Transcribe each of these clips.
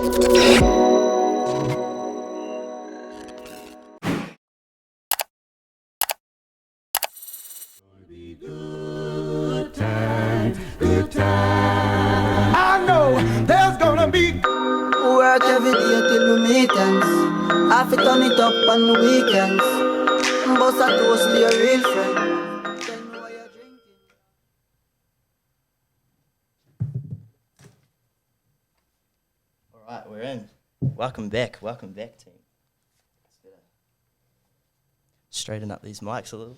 I know there's gonna be Work every day till we meet ends. Have to turn it up on the weekends. Bust a toast to your real friend. Tell me what you're drinking. All right, we're in. Welcome back, team. Straighten up these mics a little,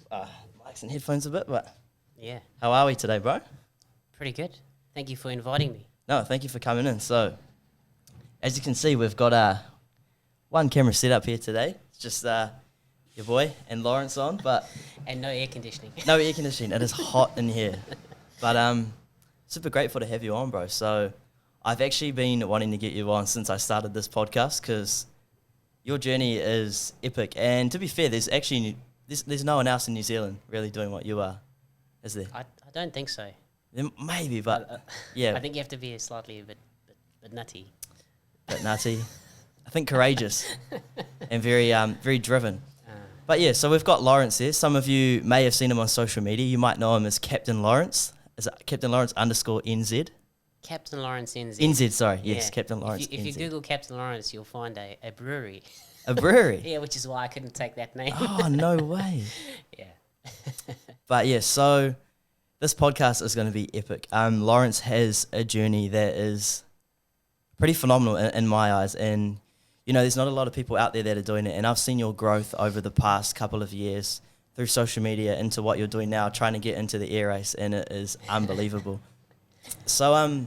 mics and headphones a bit, but Yeah, how are we today, bro? pretty good. Thank you for inviting me. No, thank you for coming in. So, as you can see, we've got one camera set up here today. It's just your boy and Lawrence on, but And no air conditioning. no air conditioning. It is hot in here. But super grateful to have you on, bro. So, I've actually been wanting to get you on since I started this podcast because your journey is epic. And to be fair, there's no one else in New Zealand really doing what you are, is there? I don't think so. There maybe, but yeah, I think you have to be slightly a bit nutty. bit nutty. I think courageous and very driven. But yeah, so we've got Lawrence here. Some of you may have seen him on social media. You might know him as Captain Lawrence. Is it Captain Lawrence _NZ? Captain Lawrence NZ. NZ, sorry. Yes, Yeah. Captain Lawrence If you NZ. Google Captain Lawrence, you'll find a brewery. A brewery? Yeah, which is why I couldn't take that name. Oh, no way. Yeah. But yeah, so this podcast is going to be epic. Lawrence has a journey that is pretty phenomenal in my eyes. And, you know, there's not a lot of people out there that are doing it. And I've seen your growth over the past couple of years through social media into what you're doing now, trying to get into the air race. And it is unbelievable. So,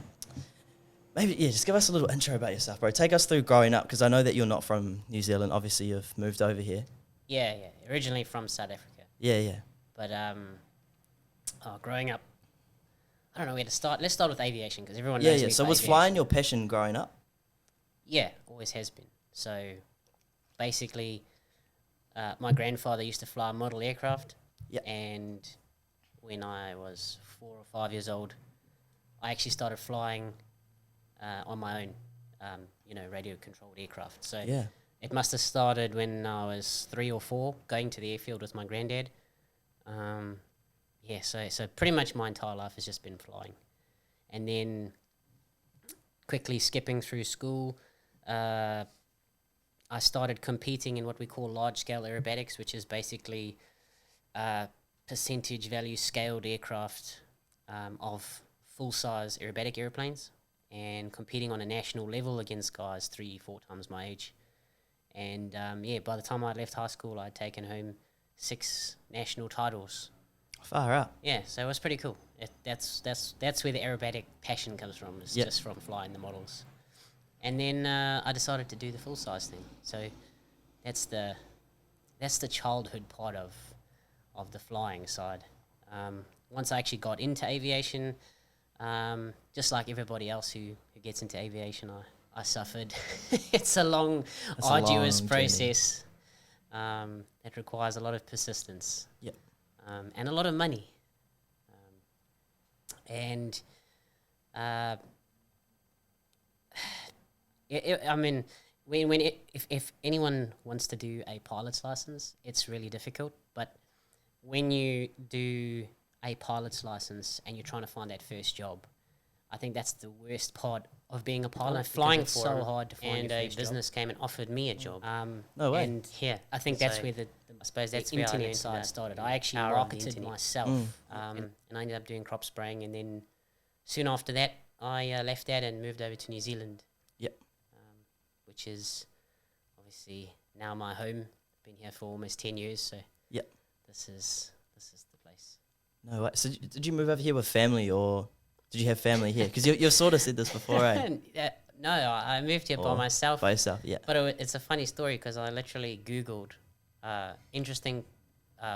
maybe, yeah, just give us a little intro about yourself, bro. Take us through growing up, because I know that you're not from New Zealand. Obviously, you've moved over here. Yeah. Originally from South Africa. Yeah. But growing up, I don't know where to start. Let's start with aviation because everyone knows me So for was aviation. flying your passion growing up? Yeah, always has been. So basically, my grandfather used to fly model aircraft. Yeah. And when I was 4 or 5 years old, I actually started flying on my own, radio-controlled aircraft. So Yeah. it must have started when I was 3 or 4, going to the airfield with my granddad. So pretty much my entire life has just been flying. And then quickly skipping through school, I started competing in what we call large-scale aerobatics, which is basically percentage value scaled aircraft of full-size aerobatic airplanes, and competing on a national level against guys 3-4 times my age. And by the time I left high school, I'd taken home 6 national titles. Far out. Yeah, so it was pretty cool. That's where the aerobatic passion comes from. It's Yep. just from flying the models. And then I decided to do the full size thing. So that's the childhood part of the flying side. Once I actually got into aviation, just like everybody else who gets into aviation, I suffered. It's a long, arduous long process that requires a lot of persistence. Yep. And a lot of money. If anyone wants to do a pilot's license, it's really difficult. But when you do a pilot's license and you're trying to find that first job, I think that's the worst part of being a pilot. because Flying it's for so it, hard to find and your a first business came and offered me a job. No way. And yeah, I think that's So where the I suppose that's the where I internet learned side about started. the I actually power of the marketed internet. myself, and I ended up doing crop spraying. And then soon after that, I left that and moved over to New Zealand. Yep. Which is obviously now my home. Been here for almost 10 years, so Yep. this is the place. No way. So did you move over here with family, or did you have family here? Because you've sort of said this before, eh? No, I moved here by Or myself. By yourself, yeah. But it's a funny story because I literally Googled interesting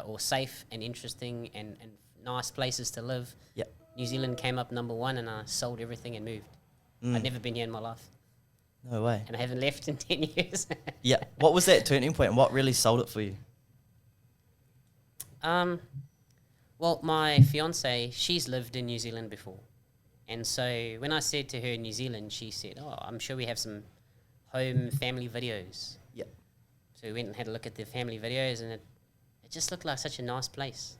or safe and interesting and nice places to live. Yep. New Zealand came up number 1, and I sold everything and moved. I'd never been here in my life, No way. and I haven't left in 10 years. Yeah. What was that turning point, and what really sold it for you? Well, my fiance, she's lived in New Zealand before. And so when I said to her New Zealand, she said, "Oh, I'm sure we have some home family videos. Yep. So we went and had a look at the family videos, and it just looked like such a nice place.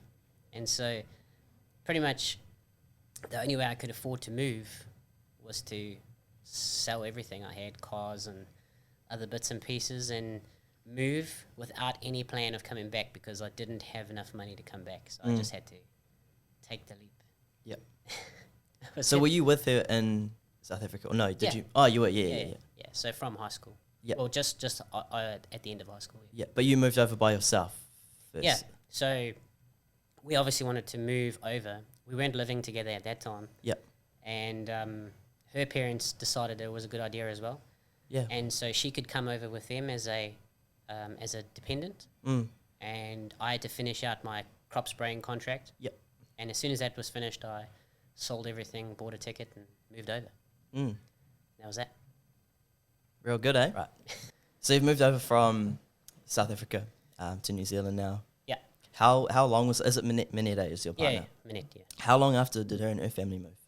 And so pretty much the only way I could afford to move was to sell everything I had, cars and other bits and pieces, and move without any plan of coming back because I didn't have enough money to come back. So I just had to take the leap. Yep. Was So it- were you with her in South Africa? Or no, did Yeah. you? Oh, you were. Yeah. So from high school. Yep. Well, just at the end of high school. Yeah, but you moved over by yourself first. Yeah. So we obviously wanted to move over. We weren't living together at that time, Yep. and her parents decided it was a good idea as well. Yeah. And so she could come over with them as a dependent, and I had to finish out my crop spraying contract. Yep. And as soon as that was finished, I sold everything, bought a ticket, and moved over. That was that. Real good, eh? Right. So you've moved over from South Africa to New Zealand now. Yeah. How long is it? Minette is your partner? Yeah. Minute. Yeah. How long after did her and her family move?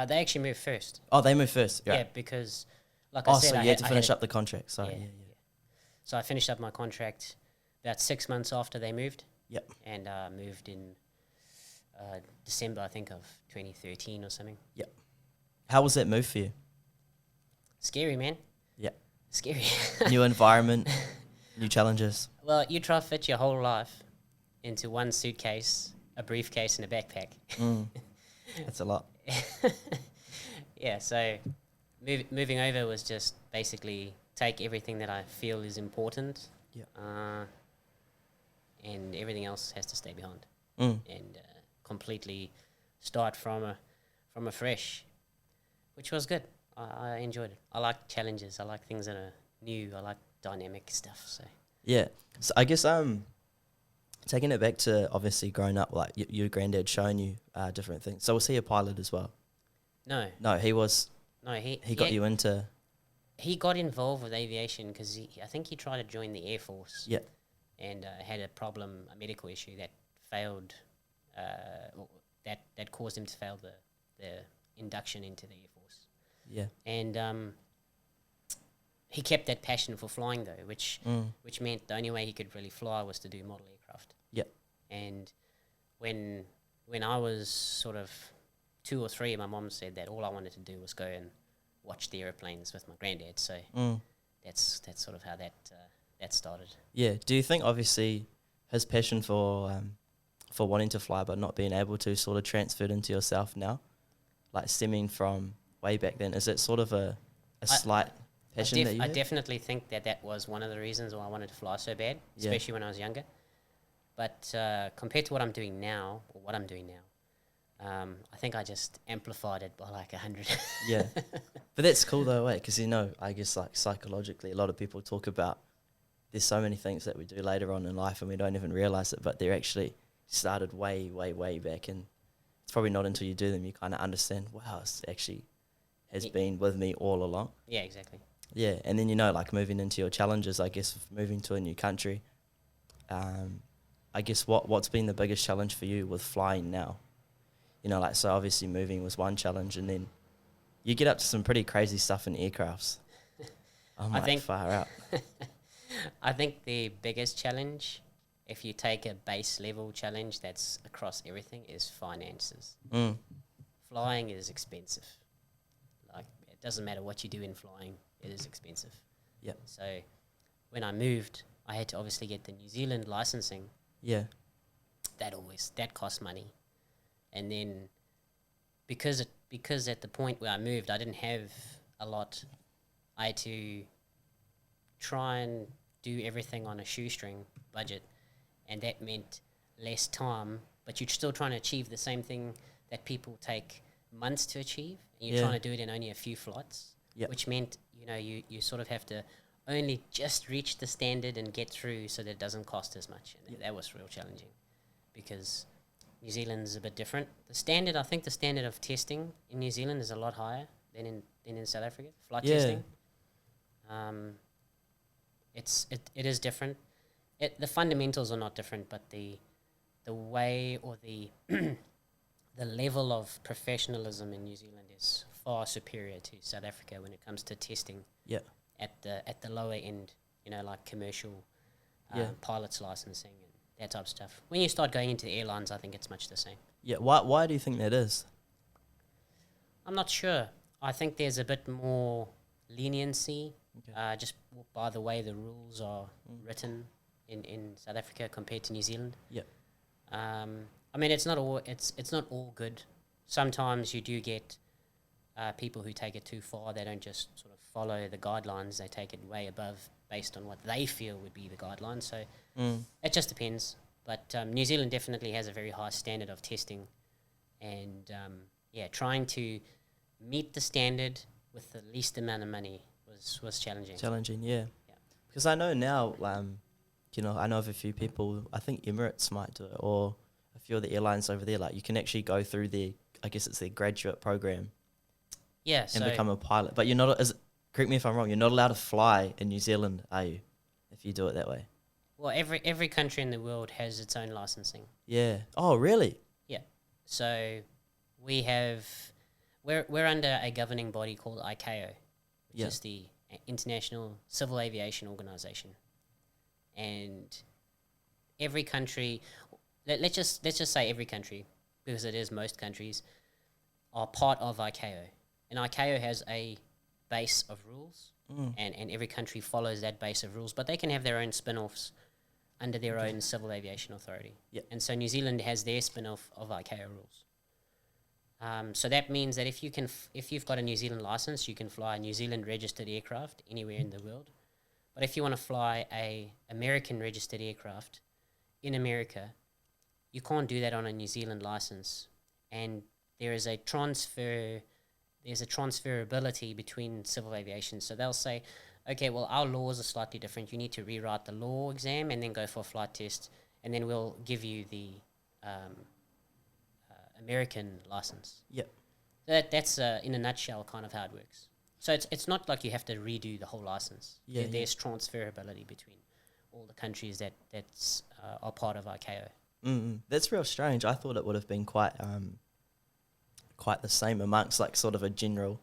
They actually moved first. Oh, they moved first. Yeah, Right. because like I Oh, said, so I you had to I finish a- up the contract. Sorry. Yeah, Yeah. So I finished up my contract about 6 months after they moved, Yep. and moved in December, I think, of 2013 or something. Yep. How was that move for you? Scary, man. Yep. Scary. New environment, new challenges. Well, you try to fit your whole life into one suitcase, a briefcase, and a backpack. That's a lot. Yeah, so moving over was just basically take everything that I feel is important, Yeah. and everything else has to stay behind, Mm. and completely start from a fresh, which was good. I enjoyed it. I like challenges. I like things that are new. I like dynamic stuff. So Yeah. So I guess taking it back to obviously growing up, like your granddad showing you different things. So was he a pilot as well? no, No, he was. no, He got you into. He got involved with aviation because I think he tried to join the Air Force. Yeah. And had a problem, a medical issue that failed, or that caused him to fail the induction into the Air Force. Yeah. And he kept that passion for flying though, which meant the only way he could really fly was to do model aircraft. Yeah. And when I was sort of 2 or 3, my mom said that all I wanted to do was go and watch the airplanes with my granddad. So that's sort of how that started. Yeah. Do you think obviously his passion for wanting to fly but not being able to sort of transferred into yourself now, like stemming from way back then? Is it sort of a slight passion that you I have? definitely think that was one of the reasons why I wanted to fly so bad, Yeah. especially when I was younger. But compared to what I'm doing now, I think I just amplified it by like 100. Yeah. But that's cool though, because I guess like psychologically, a lot of people talk about there's so many things that we do later on in life and we don't even realize it, but they're actually started way, way, way back. And it's probably not until you do them you kind of understand, wow, it actually has been with me all along. Yeah, exactly. Yeah, and then like moving into your challenges, I guess, of moving to a new country. I guess what's been the biggest challenge for you with flying now? Like, so obviously moving was one challenge, and then you get up to some pretty crazy stuff in aircrafts. I'm I like think- far out. I think the biggest challenge, if you take a base level challenge that's across everything, is finances. Flying is expensive. Like, it doesn't matter what you do in flying, it is expensive. Yeah, So when I moved, I had to obviously get the New Zealand licensing. yeah, That cost money. And then because at the point where I moved, I didn't have a lot, I had to try and do everything on a shoestring budget, and that meant less time, but you're still trying to achieve the same thing that people take months to achieve, and you're Yeah. trying to do it in only a few flights, Yep. which meant you sort of have to only just reach the standard and get through so that it doesn't cost as much, and that was real challenging because New Zealand's a bit different. I think the standard of testing in New Zealand is a lot higher than in South Africa. Flight Yeah. testing. It is different. The fundamentals are not different, but the way or the the level of professionalism in New Zealand is far superior to South Africa when it comes to testing. yeah, at the lower end, like commercial Yeah. pilot's licensing and that type of stuff. When you start going into the airlines, I think it's much the same. Yeah. Why do you think that is? I'm not sure. I think there's a bit more leniency, Okay. just by the way the rules are written in South Africa compared to New Zealand. Yeah. I mean, it's not all good. Sometimes you do get people who take it too far. They don't just sort of follow the guidelines. They take it way above based on what they feel would be the guidelines. So it just depends. But New Zealand definitely has a very high standard of testing, and trying to meet the standard with the least amount of money was challenging. Challenging, yeah. Yeah. Because I know now, I know of a few people, I think Emirates might do it, or a few of the airlines over there, like you can actually go through I guess it's their graduate program Yeah, and so become a pilot. But you're not, correct me if I'm wrong, you're not allowed to fly in New Zealand, are you? If you do it that way. well, every country in the world has its own licensing. Yeah. Oh, really? Yeah. So we're under a governing body called ICAO, which Yeah. is the International Civil Aviation Organization. And every country, let's just say every country, because it is most countries, are part of ICAO. And ICAO has a base of rules, and every country follows that base of rules, but they can have their own spin-offs under their own civil aviation authority. Yep. And so New Zealand has their spin-off of ICAO rules. So that means that if you've got a New Zealand license, you can fly a New Zealand registered aircraft anywhere in the world. But if you want to fly a American registered aircraft in America, you can't do that on a New Zealand license. And there's a transferability between civil aviation. So they'll say, okay, well, our laws are slightly different. You need to rewrite the law exam and then go for a flight test, and then we'll give you the American license. Yep. That's in a nutshell kind of how it works. So it's not like you have to redo the whole license. Yeah, There's transferability between all the countries that's are part of ICAO. That's real strange. I thought it would have been quite the same amongst like sort of a general,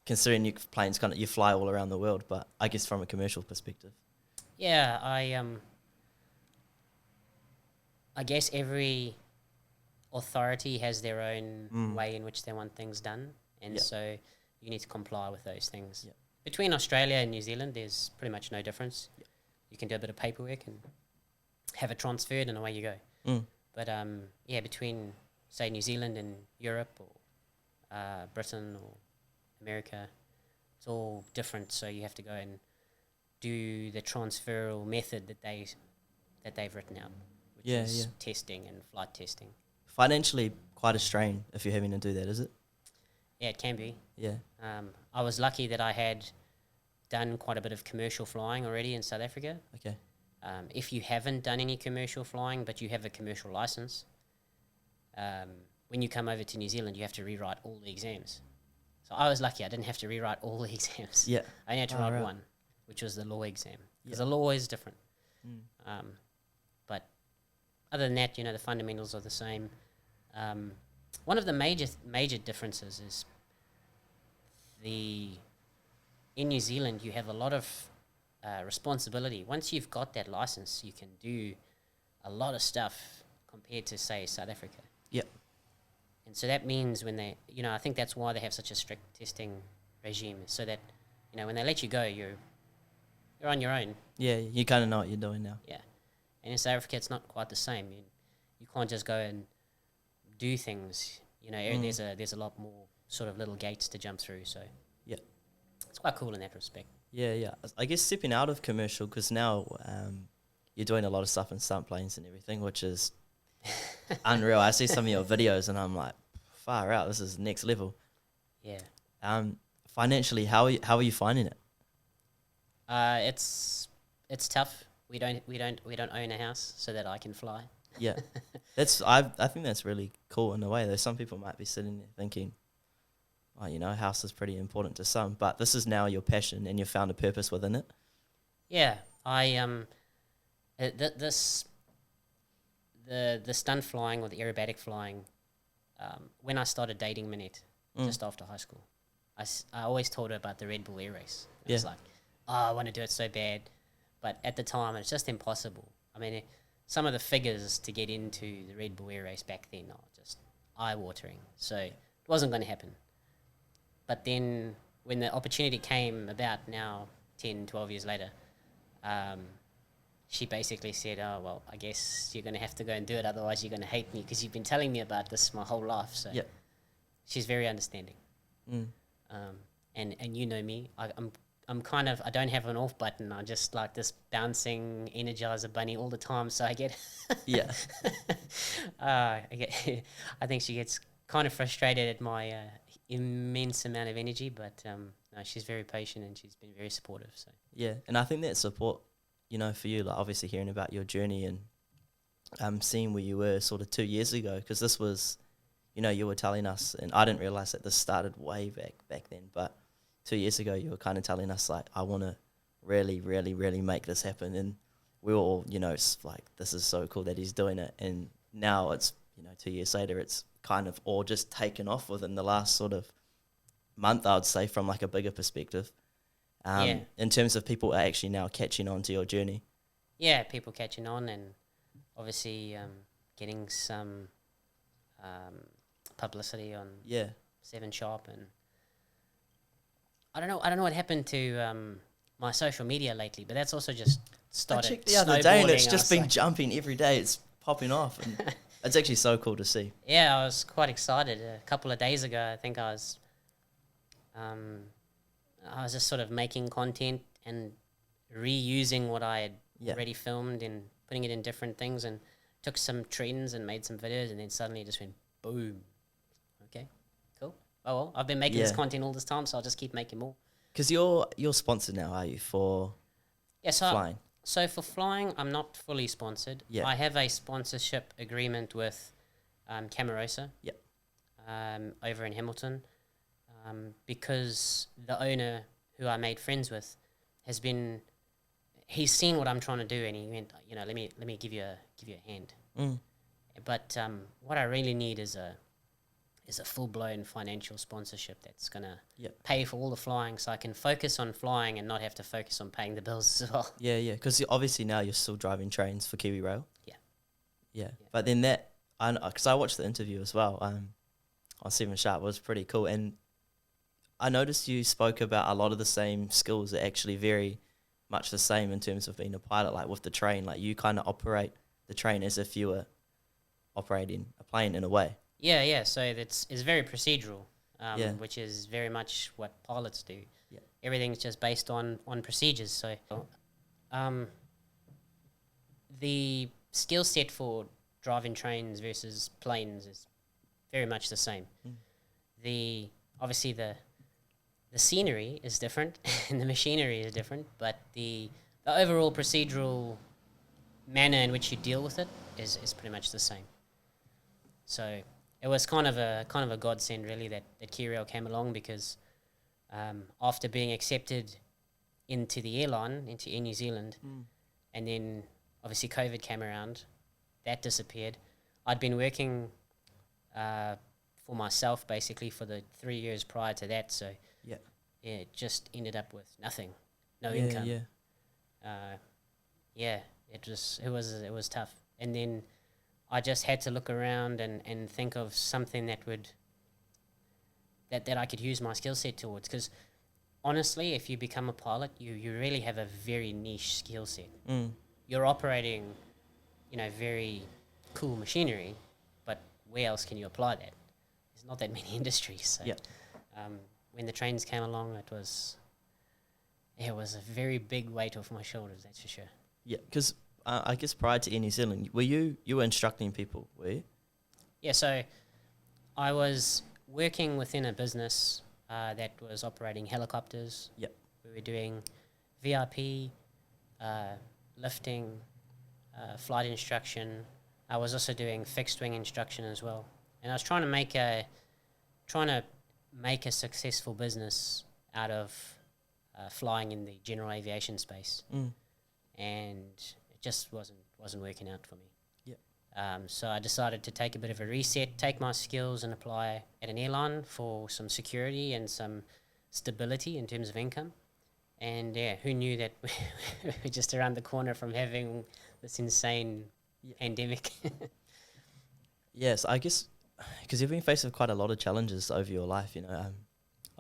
considering your planes you fly all around the world, but I guess from a commercial perspective. Yeah, I guess every authority has their own way in which they want things done, and Yep. so you need to comply with those things. Yep. Between Australia and New Zealand, there's pretty much no difference. Yep. You can do a bit of paperwork and have it transferred, and away you go. But between say New Zealand and Europe or Britain or America, it's all different. So you have to go and do the transferal method that they've written out, which Yeah, is yeah. testing and flight testing. Financially, quite a strain if you're having to do that, is it? Yeah, it can be. Yeah. I was lucky that I had done quite a bit of commercial flying already in South Africa. Okay. If you haven't done any commercial flying, but you have a commercial license, when you come over to New Zealand, you have to rewrite all the exams. So I was lucky; I didn't have to rewrite all the exams. Yeah. I only had to Oh, write right. one, which was the law exam, because Yeah. the law is different. But other than that, the fundamentals are the same. One of the major differences is in New Zealand, you have a lot of responsibility. Once you've got that license, you can do a lot of stuff compared to, say, South Africa. Yep. And so that means when they, I think that's why they have such a strict testing regime, so that, when they let you go, you're on your own. Yeah, you kind of know what you're doing now. Yeah. And in South Africa, it's not quite the same. You can't just go and do things. There's a lot more sort of little gates to jump through. So Yeah. it's quite cool in that respect. Yeah. I guess stepping out of commercial, because now you're doing a lot of stuff in stunt planes and everything, which is unreal. I see some of your videos and I'm like, far out. This is next level. Yeah. Financially, how are you finding it? It's tough. We don't own a house so that I can fly. Yeah, I think that's really cool in a way. Though some people might be sitting there thinking, "Oh, house is pretty important to some," but this is now your passion, and you've found a purpose within it. Yeah, the stunt flying or the aerobatic flying. When I started dating Minette just after high school, I always told her about the Red Bull Air Race. I was Yeah. like, I want to do it so bad. But at the time, it's just impossible. I mean, some of the figures to get into the Red Bull Air Race back then are just eye-watering. So it wasn't going to happen. But then when the opportunity came about now, 10, 12 years later, she basically said, oh, well, I guess you're going to have to go and do it. Otherwise, you're going to hate me because you've been telling me about this my whole life. So Yep. she's very understanding. Mm. And you know me, I'm kind of, I don't have an off button. I just like this bouncing Energizer bunny all the time. So I get, Yeah. I think she gets kind of frustrated at my immense amount of energy, but no, she's very patient and she's been very supportive. So Yeah, and I think that support, you know, for you, like obviously hearing about your journey and seeing where you were sort of 2 years ago, because this was, you know, you were telling us, and I didn't realize that this started way back then, but 2 years ago you were kind of telling us like, I want to really, really, really make this happen, and we were all, you know, it's like, this is so cool that he's doing it, and now it's, you know, 2 years later, it's kind of all just taken off within the last sort of month, I would say, from like a bigger perspective. Yeah. In terms of people actually now catching on to your journey. yeah, people catching on and obviously getting some publicity on Yeah. Seven Sharp, and I don't know what happened to my social media lately, but that's also just I started checked the other day and it's snowballing. I just was been like- jumping every day. It's popping off. And it's actually so cool to see. Yeah, I was quite excited. A couple of days ago, I think I was just sort of making content and reusing what I had Yeah. already filmed and putting it in different things, and took some trends and made some videos, and then suddenly it just went boom. Okay, cool. Oh well, I've been making this Yeah. content all this time, so I'll just keep making more. Because you're sponsored now, are you, for Yeah, so flying? So for flying, I'm not fully sponsored. Yeah. I have a sponsorship agreement with Camarosa. Yep. Over in Hamilton, because the owner who I made friends with he's seen what I'm trying to do, and he went, you know, let me give you a hand. Mm. But what I really need is a full blown financial sponsorship that's gonna Yep. pay for all the flying, so I can focus on flying and not have to focus on paying the bills as well. Yeah, yeah. Because obviously now you're still driving trains for Kiwi Rail. Yeah. Yeah. But then because I watched the interview as well on Seven Sharp, was pretty cool. And I noticed you spoke about a lot of the same skills that actually very much the same in terms of being a pilot, like with the train. Like you kind of operate the train as if you were operating a plane in a way. Yeah. So it's very procedural, Yeah. which is very much what pilots do. Yeah. Everything's just based on procedures. So, the skill set for driving trains versus planes is very much the same. Obviously the scenery is different and the machinery is different, but the overall procedural manner in which you deal with it is pretty much the same. So it was kind of a godsend really that Kiwi came along, because after being accepted into the airline, into Air New Zealand, and then obviously COVID came around, that disappeared. I'd been working for myself basically for the 3 years prior to that, so Yeah. it just ended up with nothing, no Yeah, income. yeah. It was tough. And then I just had to look around and think of something that I could use my skill set towards, because honestly, if you become a pilot, you really have a very niche skill set. Mm. You're operating, very cool machinery, but where else can you apply that? There's not that many industries. So, Yeah. when the trains came along, it was a very big weight off my shoulders, that's for sure. Yeah, because I guess prior to Air New Zealand, you were instructing people, were you? Yeah, so I was working within a business that was operating helicopters. Yep. We were doing VIP, lifting, flight instruction. I was also doing fixed wing instruction as well. And I was trying to make a successful business out of flying in the general aviation space. Mm. And it just wasn't working out for me. Yep. So I decided to take a bit of a reset, take my skills and apply at an airline for some security and some stability in terms of income. And yeah, who knew that we're just around the corner from having this insane pandemic? Yes, I guess because you've been faced with quite a lot of challenges over your life,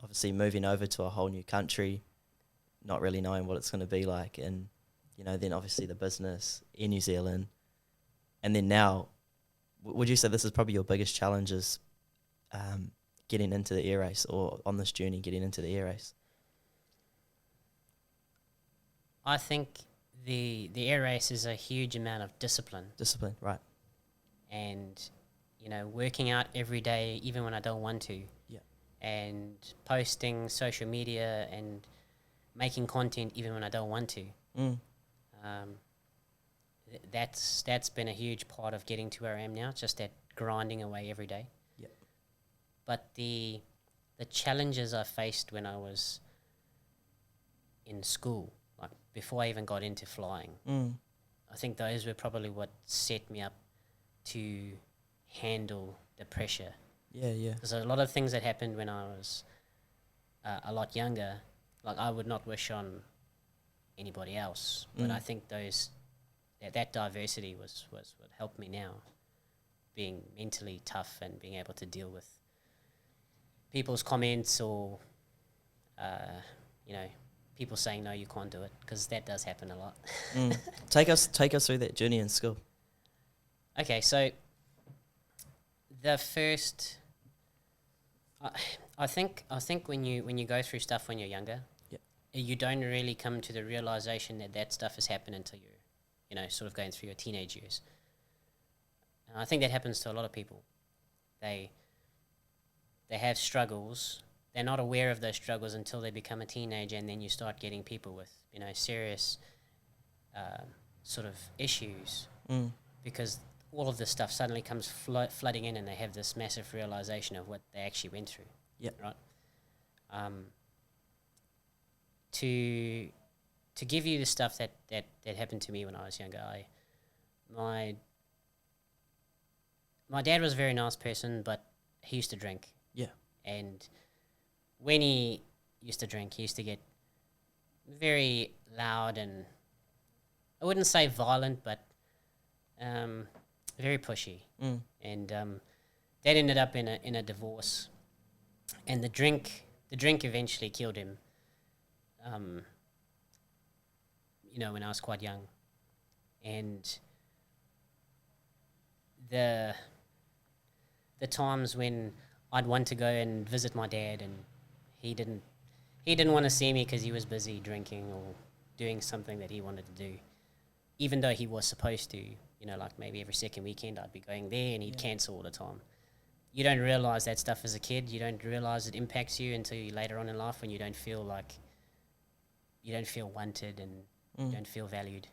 obviously moving over to a whole new country, not really knowing what it's going to be like, and, then obviously the business in New Zealand. And then now, would you say this is probably your biggest challenges getting into the air race, or on this journey getting into the air race? I think the air race is a huge amount of discipline. Discipline, right. And, working out every day, even when I don't want to. Yeah. And posting social media and making content even when I don't want to. Mm. That's been a huge part of getting to where I am now, just that grinding away every day. Yeah. But the challenges I faced when I was in school, like before I even got into flying, I think those were probably what set me up to handle the pressure. Yeah. Because a lot of things that happened when I was a lot younger, like I would not wish on anybody else. But I think that diversity was what helped me now, being mentally tough and being able to deal with people's comments or, people saying, no, you can't do it, because that does happen a lot. Take us through that journey in school. Okay, so the first, I think when you go through stuff when you're younger, you don't really come to the realization that stuff has happened until you're, sort of going through your teenage years. And I think that happens to a lot of people. They have struggles. They're not aware of those struggles until they become a teenager, and then you start getting people with, serious sort of issues, because all of this stuff suddenly comes flooding in, and they have this massive realization of what they actually went through. Yeah. Right. To give you the stuff that happened to me when I was younger, my dad was a very nice person, but he used to drink. Yeah. And when he used to drink, he used to get very loud and, I wouldn't say violent, but very pushy. And that ended up in a divorce. And the drink eventually killed him. When I was quite young. And the times when I'd want to go and visit my dad, and he didn't want to see me because he was busy drinking or doing something that he wanted to do, even though he was supposed to, like maybe every second weekend I'd be going there, and he'd cancel all the time. You don't realize that stuff as a kid. You don't realize it impacts you until you later on in life, when you don't feel wanted and you don't feel valued.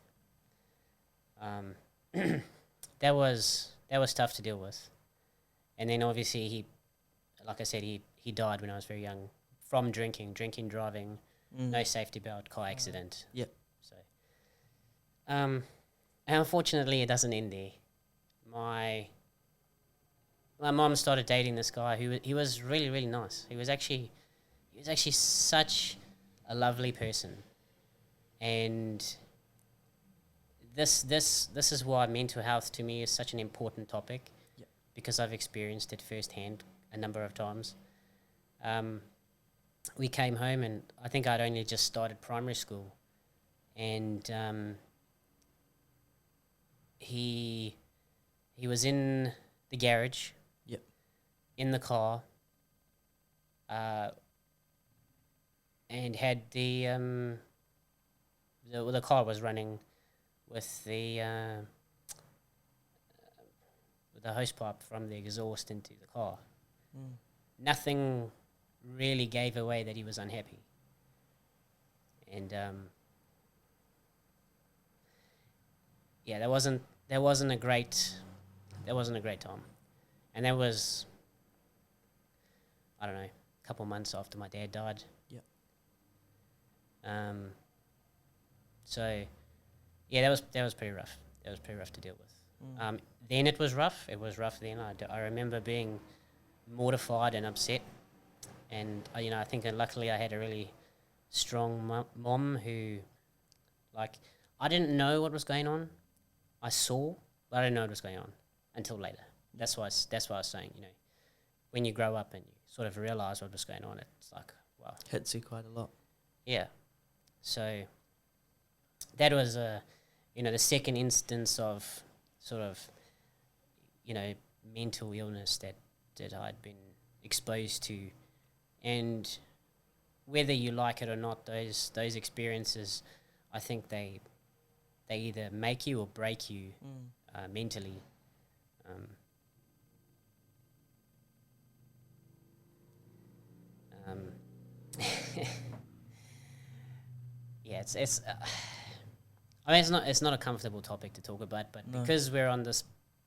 That was tough to deal with. And then obviously he died when I was very young from drinking, driving, no safety belt, car accident. Yep. So, and unfortunately, it doesn't end there. My mom started dating this guy he was really, really nice. He was actually such a lovely person. And this is why mental health to me is such an important topic, because I've experienced it firsthand a number of times. We came home, and I think I'd only just started primary school, and he was in the garage, in the car, and had the car was running with the hose pipe from the exhaust into the car. Nothing really gave away that he was unhappy, and that wasn't a great time, and that was, I don't know, a couple months after my dad died. So that was pretty rough. That was pretty rough to deal with. Then it was rough. It was rough then. I remember being mortified and upset, and I think luckily I had a really strong mom who, like, I didn't know what was going on. I saw, but I didn't know what was going on until later. That's why I was saying, you know, when you grow up and you sort of realize what was going on, it's like, wow. Hits you quite a lot. Yeah. So that was you know, the second instance of sort of, you know, mental illness that I'd been exposed to. And whether you like it or not, those experiences, I think they either make you or break you mentally. Yeah, it's I mean, it's not a comfortable topic to talk about, but because we're on this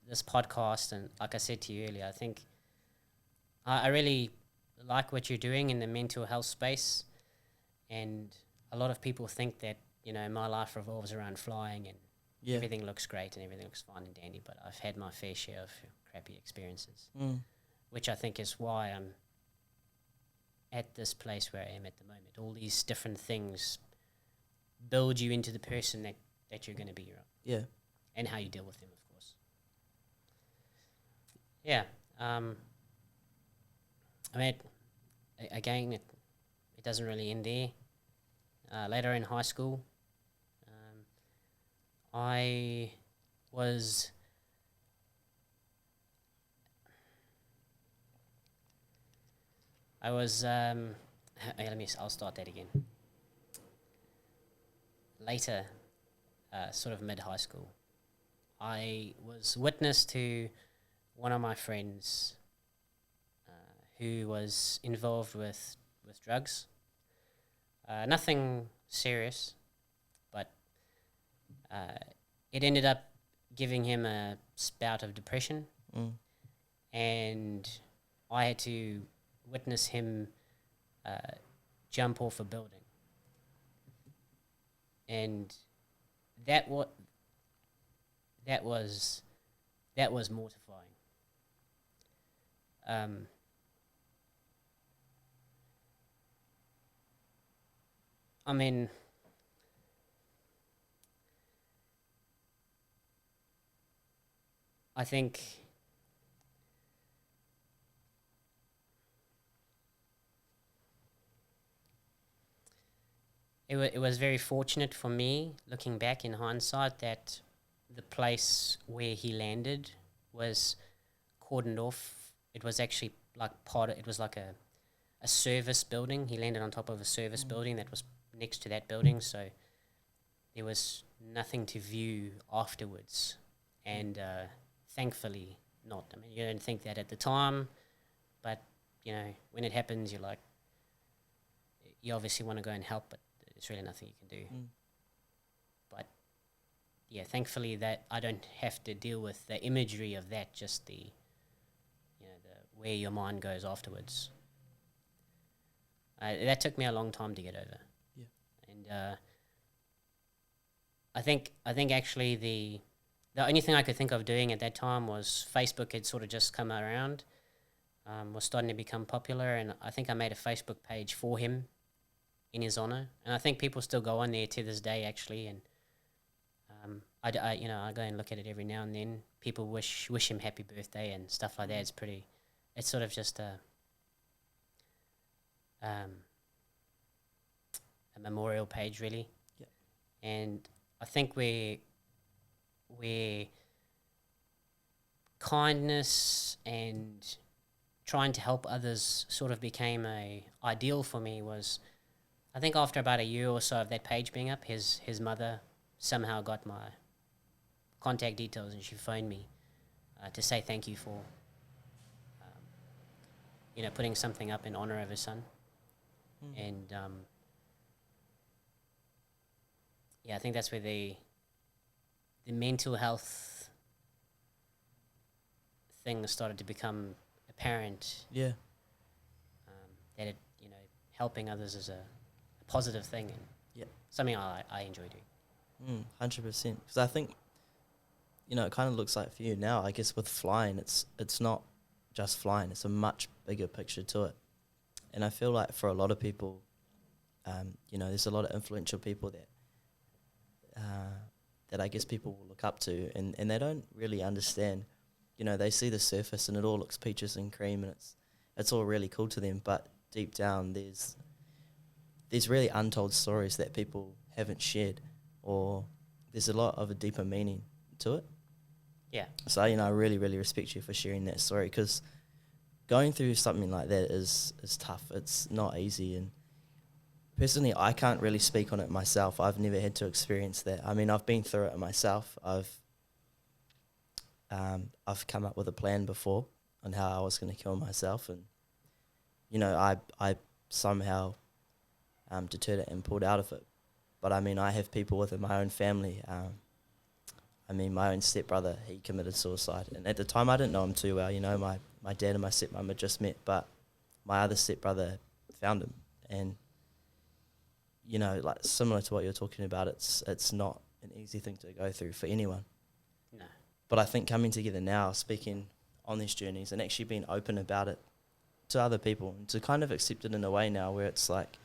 podcast, and like I said to you earlier, I think I really like what you're doing in the mental health space, and a lot of people think that, you know, my life revolves around flying and everything looks great and everything looks fine and dandy, but I've had my fair share of crappy experiences, which I think is why I'm at this place where I am at the moment. All these different things build you into the person that you're going to be, right? Yeah. And how you deal with them, of course. Yeah. I mean, again, it doesn't really end there. Later in high school, I was... I'll start that again. Later, sort of mid-high school, I was witness to one of my friends who was involved with drugs. Nothing serious, but it ended up giving him a bout of depression, and I had to witness him jump off a building, and that was mortifying. I mean, I think it was very fortunate for me, looking back in hindsight, that the place where he landed was cordoned off. It was actually like it was like a service building. He landed on top of a service building that was next to that building, so there was nothing to view afterwards. And thankfully not. I mean, you don't think that at the time, but, you know, when it happens, you're like, you obviously want to go and help, but there's really nothing you can do. But yeah, thankfully that I don't have to deal with the imagery of that, just the, you know, the where your mind goes afterwards. That took me a long time to get over. Yeah. And I think actually the only thing I could think of doing at that time was Facebook had sort of just come around, was starting to become popular, and I think I made a Facebook page for him in his honor, and I think people still go on there to this day, actually. And I go and look at it every now and then. People wish him happy birthday and stuff like that. It's sort of just a memorial page, really. Yep. And I think where kindness and trying to help others sort of became a ideal for me was, I think after about a year or so of that page being up, his mother somehow got my contact details, and she phoned me to say thank you for putting something up in honor of her son. And I think that's where the mental health thing started to become apparent. Yeah. That it, helping others is a positive thing, and something I enjoy doing. 100%. Because I think, it kind of looks like for you now, I guess with flying, it's not just flying, it's a much bigger picture to it. And I feel like for a lot of people, You know, there's a lot of influential people that I guess people will look up to, and they don't really understand. You know, they see the surface and it all looks peaches and cream, and it's all really cool to them. But deep down, there's really untold stories that people haven't shared, or there's a lot of a deeper meaning to it. Yeah. So, you know, I really, really respect you for sharing that story, because going through something like that is tough. It's not easy. And personally, I can't really speak on it myself. I've never had to experience that. I mean, I've been through it myself. I've come up with a plan before on how I was going to kill myself, and you know, I somehow deterred it and pulled out of it. But I mean, I have people within my own family. I mean, my own stepbrother, he committed suicide, and at the time I didn't know him too well. You know, my dad and my stepmom had just met, but my other stepbrother found him, and you know, like similar to what you're talking about, it's not an easy thing to go through for anyone. No. But I think coming together now, speaking on these journeys and actually being open about it to other people, and to kind of accept it in a way now where it's like,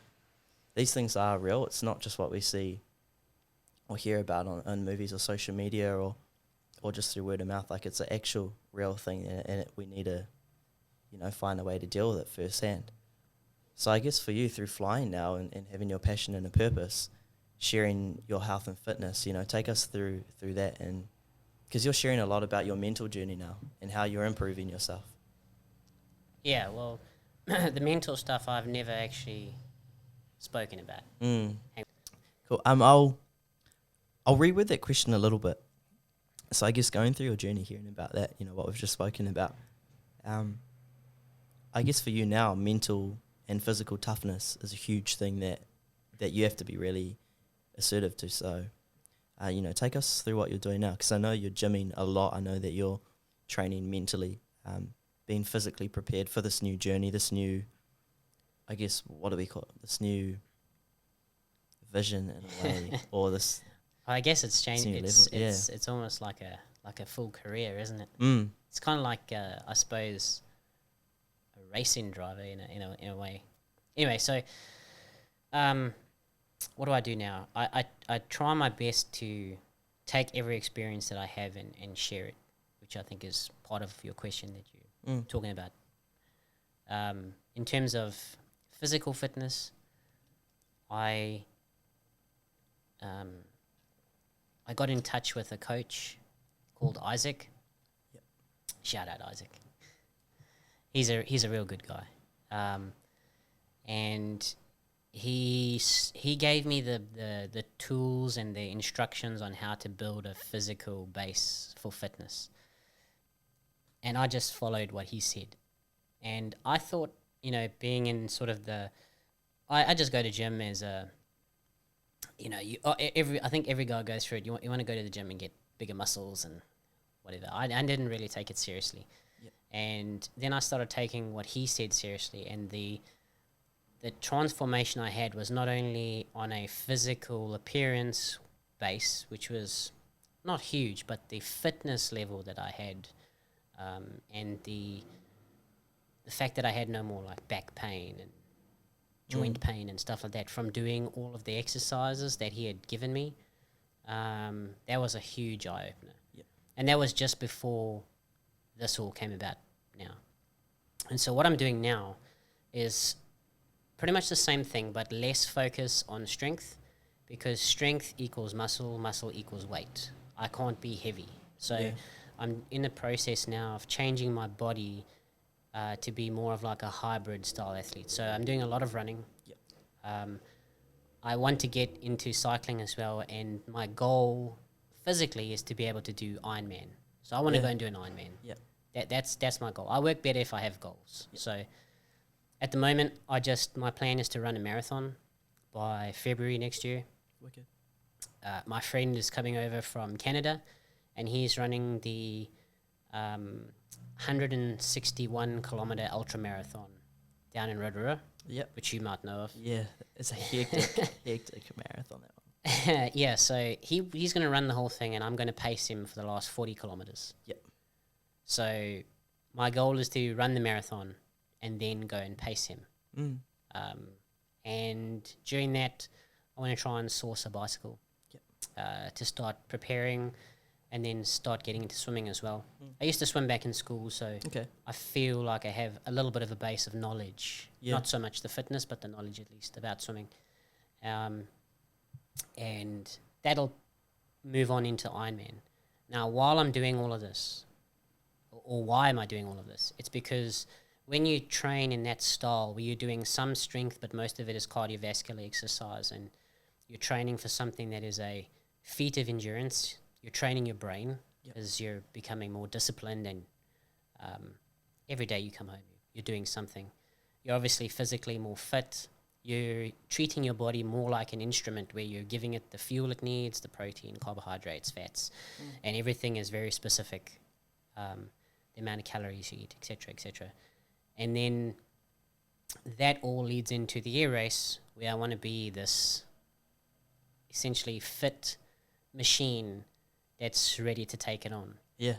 these things are real. It's not just what we see or hear about on movies or social media or just through word of mouth. Like, it's an actual real thing, and we need to, you know, find a way to deal with it firsthand. So I guess for you, through flying now and having your passion and a purpose, sharing your health and fitness, you know, take us through that, and because you're sharing a lot about your mental journey now and how you're improving yourself. Yeah, well, the mental stuff I've never actually spoken about. Cool. I'll reword that question a little bit. So I guess going through your journey, hearing about that, you know, what we've just spoken about, I guess for you now, mental and physical toughness is a huge thing that you have to be really assertive to. So, you know, take us through what you're doing now, because I know you're gymming a lot. I know that you're training mentally, being physically prepared for this new journey, this new, I guess, what do we call it? This new vision in a way, or this. I guess it's changed. new level, It's almost like a full career, isn't it? It's kind of like I suppose a racing driver in a way. Anyway, so what do I do now? I try my best to take every experience that I have and share it, which I think is part of your question that you're talking about. In terms of physical fitness, I got in touch with a coach called Isaac. Yep. Shout out Isaac. He's a real good guy, and he gave me the tools and the instructions on how to build a physical base for fitness, and I just followed what he said. And I thought, you know, being in sort of I just go to gym as a, you know, I think every guy goes through it. You want to go to the gym and get bigger muscles and whatever. I didn't really take it seriously. Yep. And then I started taking what he said seriously, and the transformation I had was not only on a physical appearance base, which was not huge, but the fitness level that I had, and the fact that I had no more like back pain and joint pain and stuff like that from doing all of the exercises that he had given me, that was a huge eye-opener. Yep. And that was just before this all came about now. And so what I'm doing now is pretty much the same thing, but less focus on strength, because strength equals muscle, muscle equals weight. I can't be heavy. So Yeah. I'm in the process now of changing my body to be more of like a hybrid style athlete. So I'm doing a lot of running. Yep. I want to get into cycling as well, and my goal physically is to be able to do Ironman. So I want to go and do an Ironman. Yep. That's my goal. I work better if I have goals. Yep. So at the moment, my plan is to run a marathon by February next year. Wicked. My friend is coming over from Canada, and he's running the 161 kilometer ultra marathon down in Rotorua, Yep. which you might know of. Yeah, it's a hectic marathon, that one. Yeah, so he's going to run the whole thing, and I'm going to pace him for the last 40 kilometers. Yep. So my goal is to run the marathon and then go and pace him. And during that, I want to try and source a bicycle to start preparing, and then start getting into swimming as well. I used to swim back in school, so Okay. I feel like I have a little bit of a base of knowledge. Yeah. Not so much the fitness, but the knowledge at least about swimming. And that'll move on into Ironman. Now, while I'm doing all of this, or why am I doing all of this? It's because when you train in that style where you're doing some strength, but most of it is cardiovascular exercise, and you're training for something that is a feat of endurance, you're training your brain as you're becoming more disciplined, and every day you come home, you're doing something. You're obviously physically more fit. You're treating your body more like an instrument where you're giving it the fuel it needs, the protein, carbohydrates, fats, and everything is very specific. The amount of calories you eat, etc., etc. And then that all leads into the air race, where I want to be this essentially fit machine that's ready to take it on. Yeah.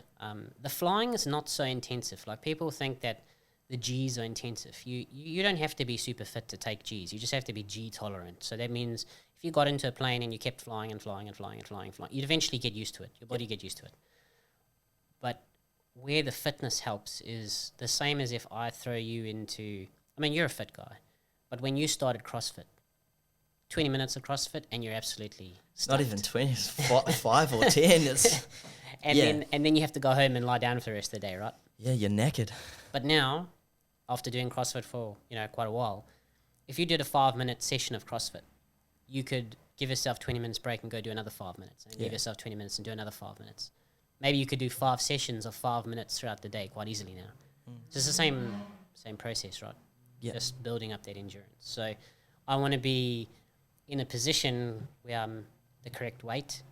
The flying is not so intensive. Like, people think that the G's are intensive. You don't have to be super fit to take G's. You just have to be G tolerant. So that means if you got into a plane and you kept flying and flying and flying and flying and flying, you'd eventually get used to it. Your body get used to it. But where the fitness helps is the same as if I throw you into, I mean, you're a fit guy, but when you started CrossFit, 20 minutes of CrossFit and you're absolutely stuffed. Not even 20, it's 5 or 10. It's and then you have to go home and lie down for the rest of the day, right? yeah, you're knackered. But now, after doing CrossFit for, quite a while, if you did a 5-minute session of CrossFit, you could give yourself 20 minutes break and go do another 5 minutes, and give yourself 20 minutes and do another 5 minutes. Maybe you could do 5 sessions of 5 minutes throughout the day quite easily now. So it's the same process, right? Yeah. Just building up that endurance. So I want to be in a position where I'm the correct weight,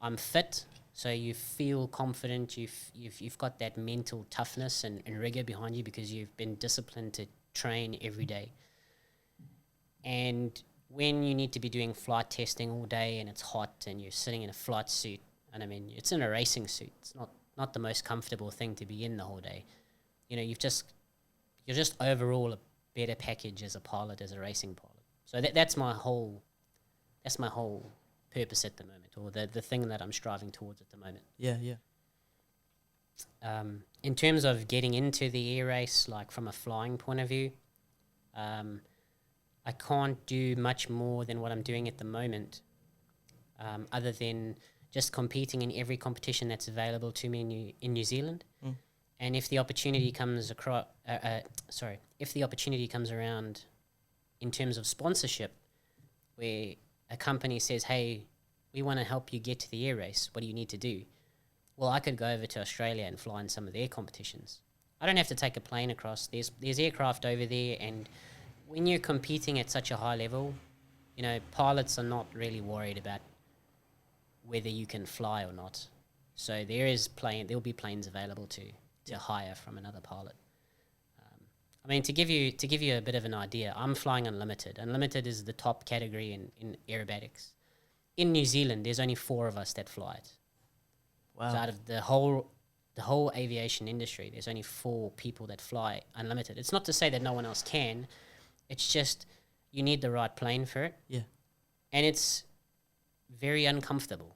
I'm fit, so you feel confident, you've got that mental toughness and rigor behind you because you've been disciplined to train every day. And when you need to be doing flight testing all day and it's hot and you're sitting in a flight suit, and I mean, it's in a racing suit. It's not the most comfortable thing to be in the whole day. You're just overall a better package as a pilot, as a racing pilot. So that's my whole purpose at the moment, or the thing that I'm striving towards at the moment. Yeah. In terms of getting into the air race, like from a flying point of view, I can't do much more than what I'm doing at the moment, other than just competing in every competition that's available to me in New Zealand. And if the opportunity comes across, if the opportunity comes around in terms of sponsorship, where a company says, "Hey, we want to help you get to the air race. What do you need to do?" Well, I could go over to Australia and fly in some of their competitions. I don't have to take a plane across. There's aircraft over there, and when you're competing at such a high level, pilots are not really worried about whether you can fly or not. So there'll be planes available to hire from another pilot. I mean, to give you a bit of an idea, I'm flying unlimited. Unlimited is the top category in aerobatics. In New Zealand, there's only 4 of us that fly it. Wow. So out of the whole aviation industry, there's only 4 people that fly unlimited. It's not to say that no one else can. It's just you need the right plane for it. Yeah. And it's very uncomfortable.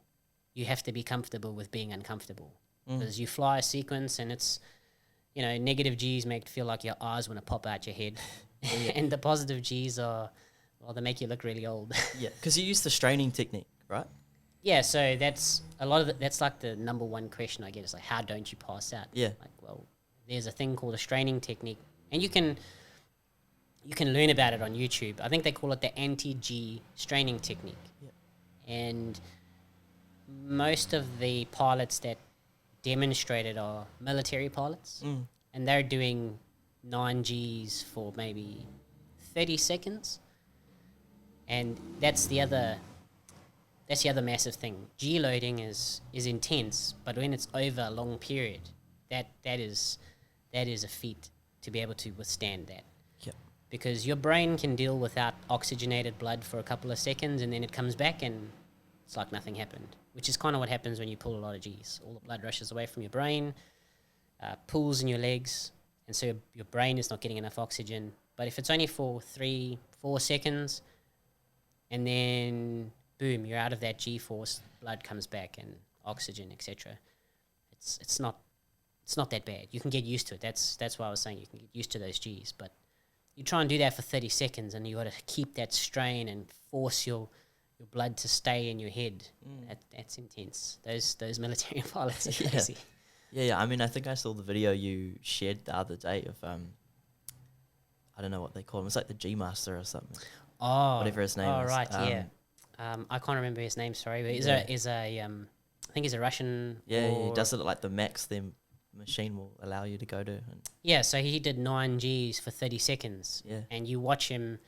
You have to be comfortable with being uncomfortable. Because you fly a sequence and it's, negative G's make it feel like your eyes want to pop out your head. And the positive G's they make you look really old. Yeah, because you use the straining technique, right? Yeah, so that's that's like the number one question I get is like, how don't you pass out? Yeah. Like, well, there's a thing called a straining technique, and you can learn about it on YouTube. I think they call it the anti-G straining technique. Yeah. And most of the pilots that demonstrated are military pilots, and they're doing 9 Gs for maybe 30 seconds. And that's the other massive thing. G loading is intense, but when it's over a long period, that is a feat to be able to withstand that. Yeah. Because your brain can deal without oxygenated blood for a couple of seconds, and then it comes back and it's like nothing happened, which is kind of what happens when you pull a lot of Gs. All the blood rushes away from your brain, pools in your legs, and so your brain is not getting enough oxygen, But if it's only for 3-4 seconds, and then boom, you're out of that G-force, blood comes back and oxygen, etc. It's not that bad. You can get used to it. That's why I was saying you can get used to those Gs. But you try and do that for 30 seconds, and you got to keep that strain and force your blood to stay in your head. That's intense. Those military pilots are crazy. Yeah. I mean, I think I saw the video you shared the other day of I don't know what they call him. It's like the G Master or something. Oh, Whatever his name is. Oh, right, yeah. I can't remember his name. Sorry, but I think he's a Russian. Yeah, he does it at like the max the machine will allow you to go to. And Yeah, so he did 9 Gs for 30 seconds. Yeah. And you watch him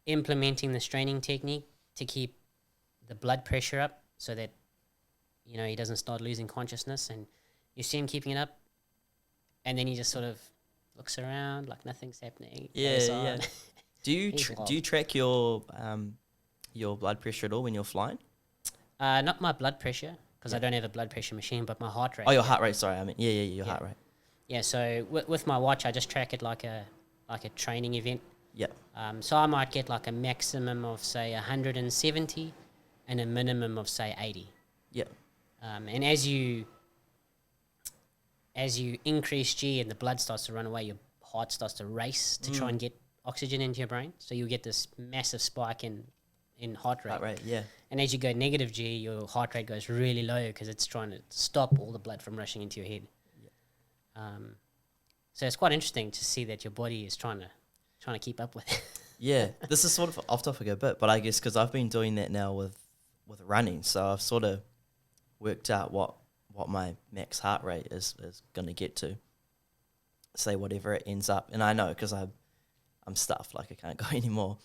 implementing the straining technique to keep the blood pressure up so that, he doesn't start losing consciousness. And you see him keeping it up, and then he just sort of looks around like nothing's happening. goes on. yeah. Do you He's do you track your blood pressure at all when you're flying? Not my blood pressure, because I don't have a blood pressure machine, but my heart rate. Oh, your heart rate. Sorry, I mean your heart rate. Yeah, so with my watch, I just track it like a training event. Yeah. So I might get like a maximum of say 170 and a minimum of say 80. Yeah. And as you increase G and the blood starts to run away, your heart starts to race to try and get oxygen into your brain. So you get this massive spike in heart rate. Heart rate. Yeah. And as you go negative G, your heart rate goes really low because it's trying to stop all the blood from rushing into your head. So it's quite interesting to see that your body is trying to keep up with it. Yeah, this is sort of off topic a bit, but I guess because I've been doing that now with running, so I've sort of worked out what my max heart rate is going to get to, say whatever it ends up. And I know because I'm stuffed, like I can't go anymore.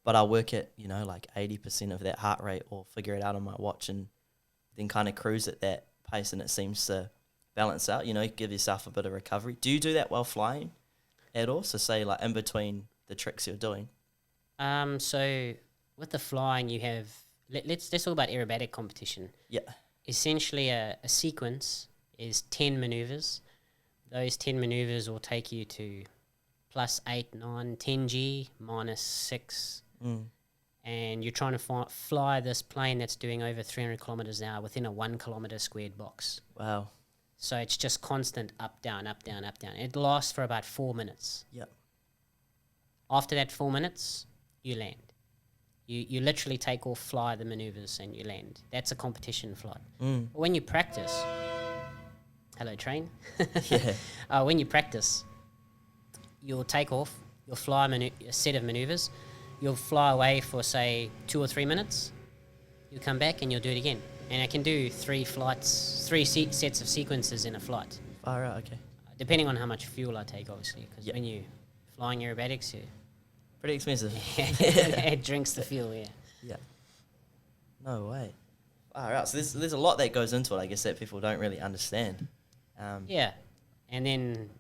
But I'll work at, like 80% of that heart rate or figure it out on my watch and then kind of cruise at that pace, and it seems to balance out, give yourself a bit of recovery. Do you do that while flying at all? So say like in between the tricks you're doing? So with the flying, you have, let's talk about aerobatic competition. Yeah. Essentially a sequence is 10 maneuvers. Those 10 maneuvers will take you to plus 8, 9, 10 G, minus 6. And you're trying to fly this plane that's doing over 300 kilometers an hour within a 1 kilometer squared box. Wow. So it's just constant up, down, up, down, up, down. It lasts for about 4 minutes. Yep. After that 4 minutes, you land. You literally take off, fly the maneuvers, and you land. That's a competition flight. But when you practice, hello train. Yeah. When you practice, you'll take off, you'll fly a set of maneuvers, you'll fly away for say 2 or 3 minutes, you'll come back and you'll do it again. And I can do 3 sets of sequences in a flight. All right. Okay. Depending on how much fuel I take, obviously, because Yep. when you're flying aerobatics, Pretty expensive. it drinks the fuel, yeah. Yeah. No way. All right. So there's a lot that goes into it, I guess, that people don't really understand. Yeah, and then,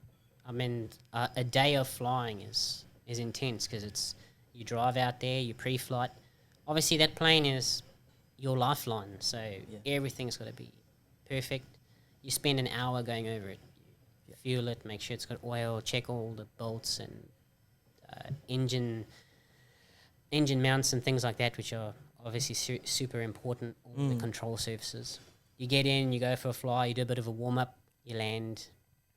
a day of flying is intense because you drive out there, you pre-flight. Obviously, that plane is your lifeline, so everything's got to be perfect. You spend an hour going over it. You fuel it, make sure it's got oil, check all the bolts and engine mounts and things like that, which are obviously super important, all the control surfaces. You get in, you go for a fly, you do a bit of a warm-up, you land,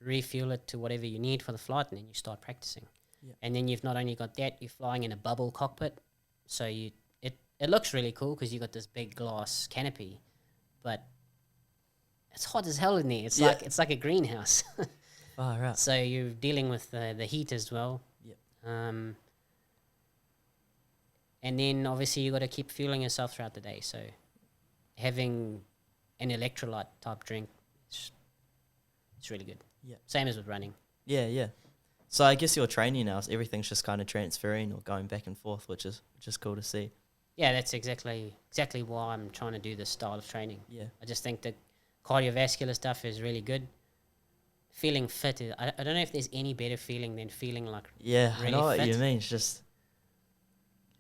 refuel it to whatever you need for the flight, and then you start practicing. Yeah. And then you've not only got that, you're flying in a bubble cockpit, so it looks really cool because you've got this big glass canopy, but it's hot as hell in there. It's like a greenhouse. All right. So you're dealing with the heat as well. Yep. And then obviously you got to keep fueling yourself throughout the day. So having an electrolyte type drink, it's really good. Yeah. Same as with running. Yeah. So I guess your training now, everything's just kind of transferring or going back and forth, which is cool to see. Yeah, that's exactly why I'm trying to do this style of training. Yeah. I just think that cardiovascular stuff is really good. Feeling fit, I don't know if there's any better feeling than feeling like Yeah, really I know what fit. you mean. It's just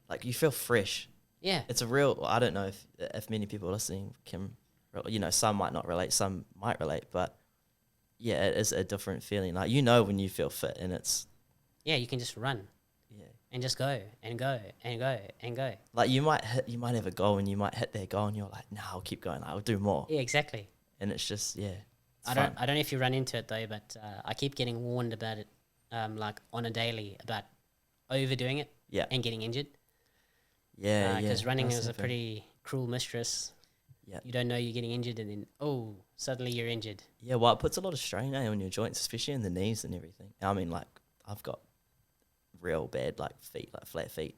like you feel fresh. Yeah. It's a real. I don't know if many people listening can, some might not relate, some might relate, but yeah, it is a different feeling. Like when you feel fit, and it's yeah, you can just run Yeah. and just go and go and go and go. Like you might have a goal and you might hit that goal and you're like, nah, I'll keep going. I'll do more. Yeah, exactly. And it's just, yeah. It's I fun. don't know if you run into it though, but I keep getting warned about it, like on a daily, about overdoing it Yeah. and getting injured. Yeah. Because running does is a happen. pretty cruel mistress. Yeah. You don't know you're getting injured, and then suddenly you're injured. Yeah, well, it puts a lot of strain on your joints, especially in the knees and everything. I mean, like, I've got real bad, like, feet, like flat feet.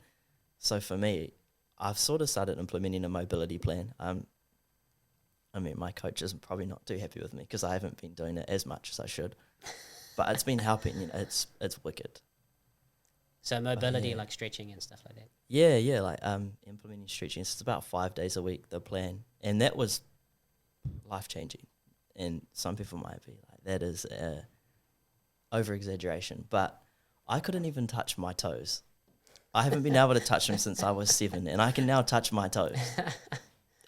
So for me, I've sort of started implementing a mobility plan. I mean, my coach is probably not too happy with me because I haven't been doing it as much as I should. But it's been helping, you know, it's wicked. So mobility, yeah. like stretching and stuff like that. Yeah, like implementing stretching. It's about 5 days a week, the plan. And that was life-changing. And some people might be like, that is over-exaggeration. But I couldn't even touch my toes. I haven't been able to touch them since I was 7, and I can now touch my toes.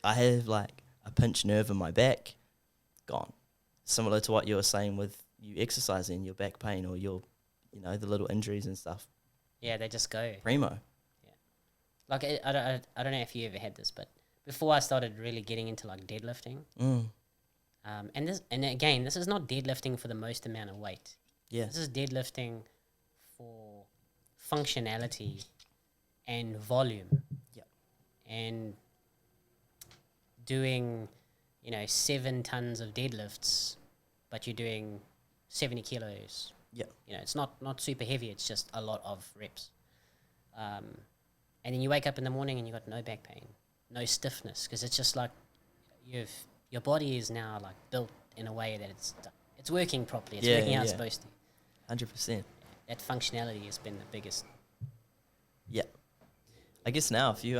I have like a pinched nerve in my back, gone. Similar to what you were saying with you exercising, your back pain or your, you know, the little injuries and stuff. Yeah, they just go. Primo. Like I don't know if you ever had this, but before I started really getting into like deadlifting, and again, this is not deadlifting for the most amount of weight. Yeah. This is deadlifting for functionality and volume. Yeah. And doing, 7 tons of deadlifts, but you're doing 70 kilos. Yeah. It's not super heavy. It's just a lot of reps. And then you wake up in the morning and you got no back pain, no stiffness, because it's just like your body is now like built in a way that it's working properly. It's working how it's supposed to. 100%. That functionality has been the biggest. Yeah. I guess now if you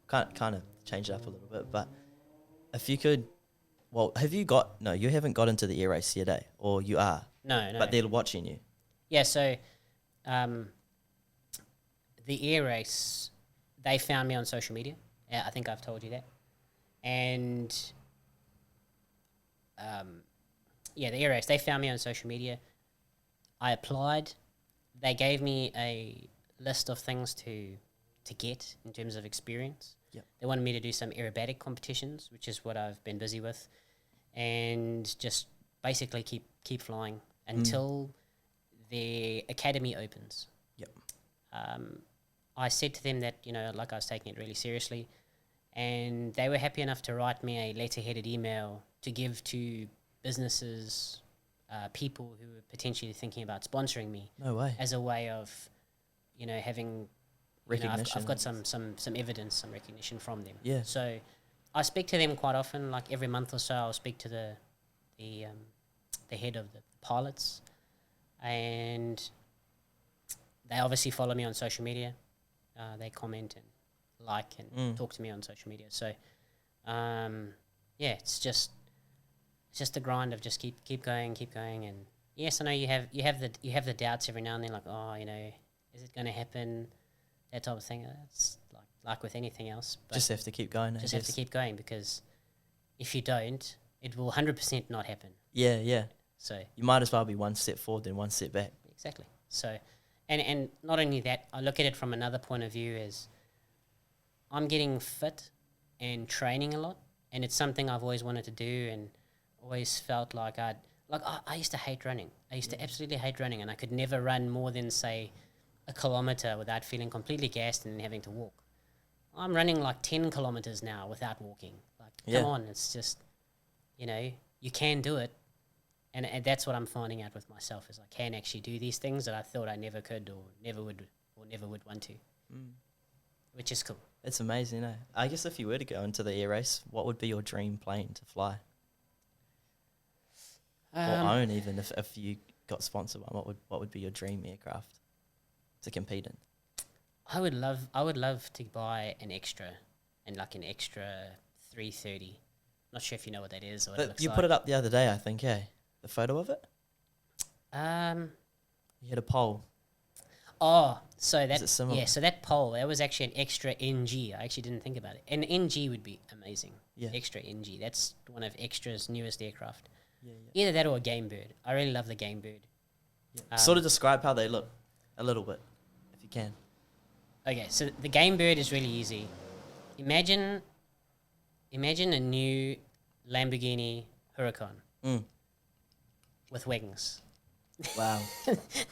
kind of change it up a little bit, but if you could, well, you haven't got into the air race yet, eh? Or you are? No. But they're watching you. Yeah, so the air race, they found me on social media. Yeah, I think I've told you that. And the air race, they found me on social media. I applied. They gave me a list of things to get in terms of experience. Yep. They wanted me to do some aerobatic competitions, which is what I've been busy with, and just basically keep flying until the academy opens. Yep. I said to them that, like I was taking it really seriously, and they were happy enough to write me a letter-headed email to give to businesses, people who were potentially thinking about sponsoring me. No way. As a way of, having Recognition. I've got some evidence, some recognition from them. Yeah. So I speak to them quite often, like every month or so. I'll speak to the head of the pilots, and they obviously follow me on social media. They comment and like and talk to me on social media. So it's just the grind of just keep going, and yes, I know you have the doubts every now and then, like, is it going to happen? That type of thing. It's like with anything else. But Just have to keep going. just have to keep going, because if you don't, it will 100% not happen. Yeah. So You might as well be one step forward than one step back. exactly. So, and not only that, I look at it from another point of view as I'm getting fit and training a lot, and it's something I've always wanted to do, and always felt like I used to hate running. I used to absolutely hate running, and I could never run more than, say, a kilometer without feeling completely gassed and having to walk. I'm running like 10 kilometers now without walking. Like, come on, it's just, you can do it. And that's what I'm finding out with myself, is I can actually do these things that I thought I never could or never would want to, which is cool. It's amazing, eh? I guess if you were to go into the air race, what would be your dream plane to fly? Or own, even if you got sponsored one, what would be your dream aircraft to compete in? I would love to buy an extra 330. Not sure if you know what that is or what it But looks you like. put it up the other day, I think, eh? The photo of it? You had a pole. Oh, so that it similar? so that pole, that was actually an extra NG. I actually didn't think about it. An NG would be amazing. Yeah. Extra NG. That's one of Extra's newest aircraft. Yeah. Either that or a Game Bird. I really love the Game Bird. Sort of describe how they look. a little bit, if you can. Okay, so the game bird is really easy. Imagine a new Lamborghini Huracan Mm. with wings. Wow.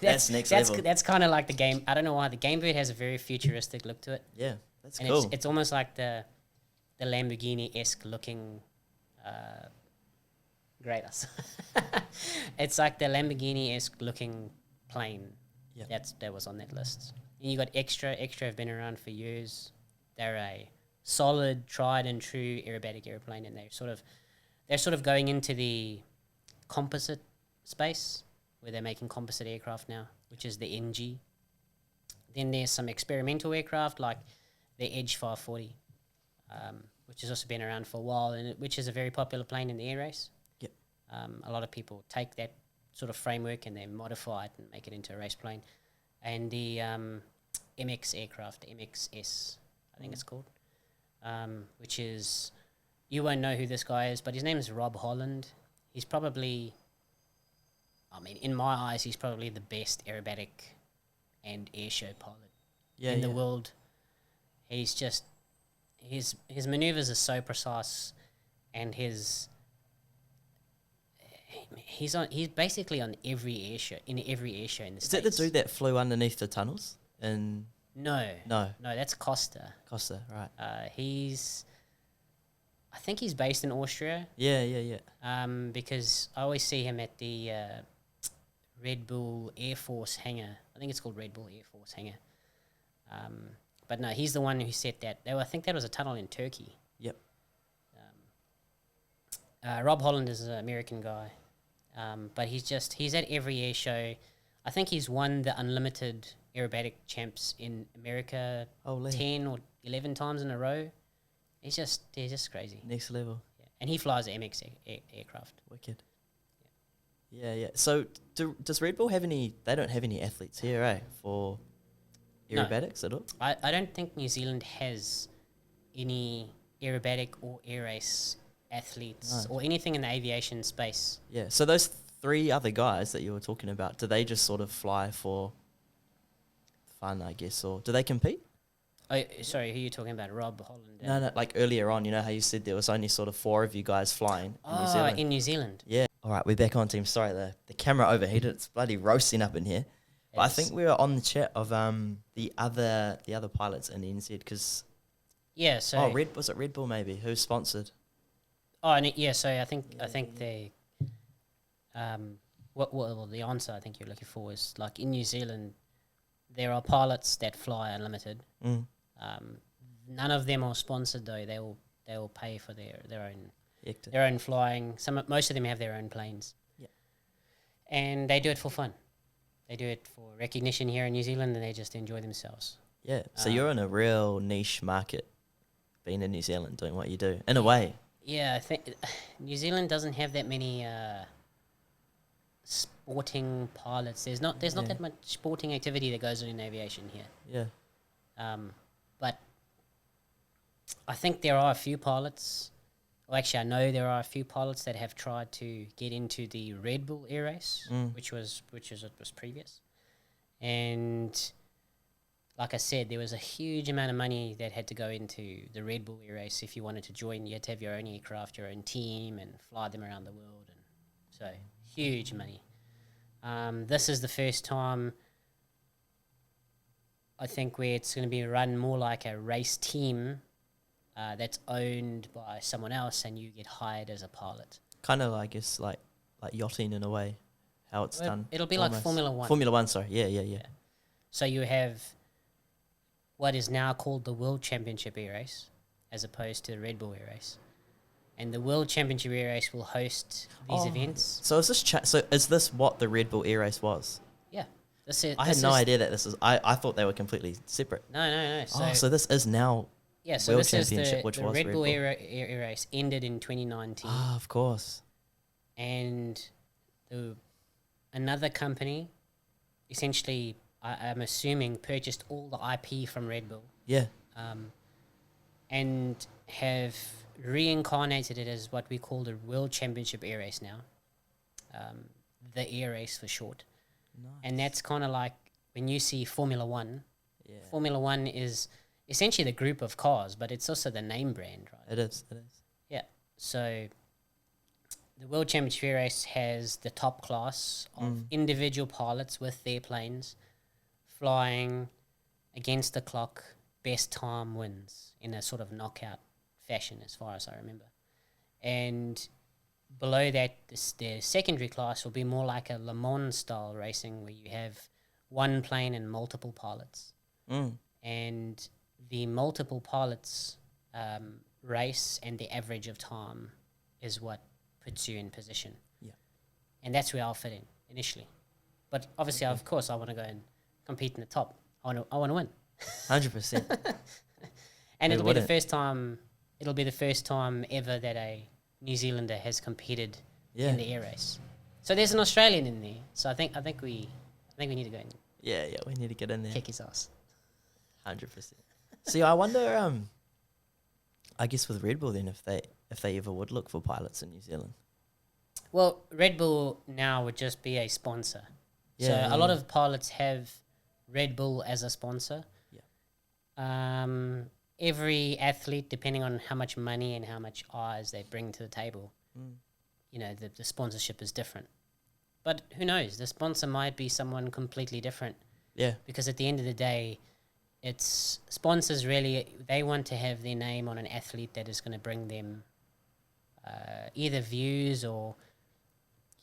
That's next level. That's kind of like the game. I don't know why the game bird has a very futuristic look to it, Yeah, that's and cool. it's almost like the Lamborghini-esque looking. Great. It's like the Lamborghini-esque looking plane. Yep. That was on that list. And you got Extra. Extra have been around for years. They're a solid, tried and true aerobatic airplane, and they're sort of going into the composite space where they're making composite aircraft now, which is the NG. Then there's some experimental aircraft like the Edge 540, which has also been around for a while, and which is a very popular plane in the air race. Yep. A lot of people take that sort of framework and they modify it and make it into a race plane. And the MX aircraft, MXS, I think it's called, which is, you won't know who this guy is, but his name is Rob Holland. He's probably, I mean, in my eyes, he's probably the best aerobatic and airshow pilot in the world. He's just, his maneuvers are so precise, and he's basically on every airshow in the Is States. that the dude that flew underneath the tunnels? And No, no, that's Costa. Costa, right? I think he's based in Austria. Yeah. Because I always see him at the Red Bull Air Force hangar. I think it's called Red Bull Air Force hangar. But no, he's the one who set that. I think that was a tunnel in Turkey. Yep. Rob Holland is an American guy, but he's at every air show. I think he's won the unlimited aerobatic champs in America Holy. 10 or 11 times in a row. He's just crazy. Next level. Yeah. And he flies the MX aircraft. Wicked. Yeah. So does Red Bull have any? They don't have any athletes here, eh? For No. aerobatics at all? I don't think New Zealand has any aerobatic or air race athletes Nice. or anything in the aviation space. Yeah. So those three other guys that you were talking about, do they just sort of fly for fun, I guess, or do they compete? Oh, sorry, who are you talking about? Rob Holland? No, like earlier on, you know how you said there was only sort of 4 of you guys flying in New Zealand? In New Zealand. Yeah. All right, we're back on, team. Sorry, the camera overheated. It's bloody roasting up in here. But I Yes. think we were on the chat of the other pilots in NZ because Yeah, so was it Red Bull maybe who sponsored? So I think they well, the answer I think you're looking for is like in New Zealand there are pilots that fly unlimited. Mm. None of them are sponsored though. They will pay for their Hector. own flying. Most of them have their own planes. Yeah. And they do it for fun. They do it for recognition here in New Zealand, and they just enjoy themselves. Yeah. So you're in a real niche market, being in New Zealand, doing what you do in a way. Yeah, I think New Zealand doesn't have that many sporting pilots. There's not that much sporting activity that goes on in aviation here. Yeah. But I think there are a few pilots. Well, actually, I know there are a few pilots that have tried to get into the Red Bull Air Race, which was previous. And like I said, there was a huge amount of money that had to go into the Red Bull Air Race. If you wanted to join, you had to have your own aircraft, your own team, and fly them around the world. And so, huge money. This is the first time, I think, where it's going to be run more like a race team that's owned by someone else, and you get hired as a pilot. Kind of, I guess, like yachting in a way, how it's Well, done. it'll be like almost. Formula One. Formula One, sorry. Yeah. So you have what is now called the World Championship Air Race, as opposed to the Red Bull Air Race. And the World Championship Air Race will host these events. So is this what the Red Bull Air Race was? Yeah. I had no idea that this is. I thought they were completely separate. No. So this is now. Yeah, so World this is Championship, which the was Red Red Bull Bull. Air Race ended in 2019. Ah, of course. And another company, essentially, I'm assuming, purchased all the IP from Red Bull Yeah. and have reincarnated it as what we call the World Championship Air Race now. The Air Race for short. Nice. And that's kind of like when you see Formula One, Yeah. Formula One is essentially the group of cars, but it's also the name brand, right? It is. It is. Yeah. So the World Championship race has the top class of individual pilots with their planes flying against the clock, best time wins in a sort of knockout fashion, as far as I remember. And below that, the secondary class will be more like a Le Mans style racing where you have one plane and multiple pilots. And the multiple pilots race and the average of time is what puts you in position. Yeah. And that's where I'll fit in initially. But obviously, of course, I want to go and compete in the top. I want to win. 100%. And Who it'll be the wouldn't? first time. It'll be the first time ever that a New Zealander has competed Yeah. in the air race. So there's an Australian in there. So I think we need to go and Yeah, we need to get in there. kick his ass. 100%. See, I wonder. I guess with Red Bull, then, if they ever would look for pilots in New Zealand. Well, Red Bull now would just be a sponsor. So Yeah, a lot yeah. of pilots have Red Bull as a sponsor. Yeah. Every athlete, depending on how much money and how much eyes they bring to the table, you know, the sponsorship is different. But who knows? The sponsor might be someone completely different. Yeah. Because at the end of the day, it's sponsors really, they want to have their name on an athlete that is going to bring them either views or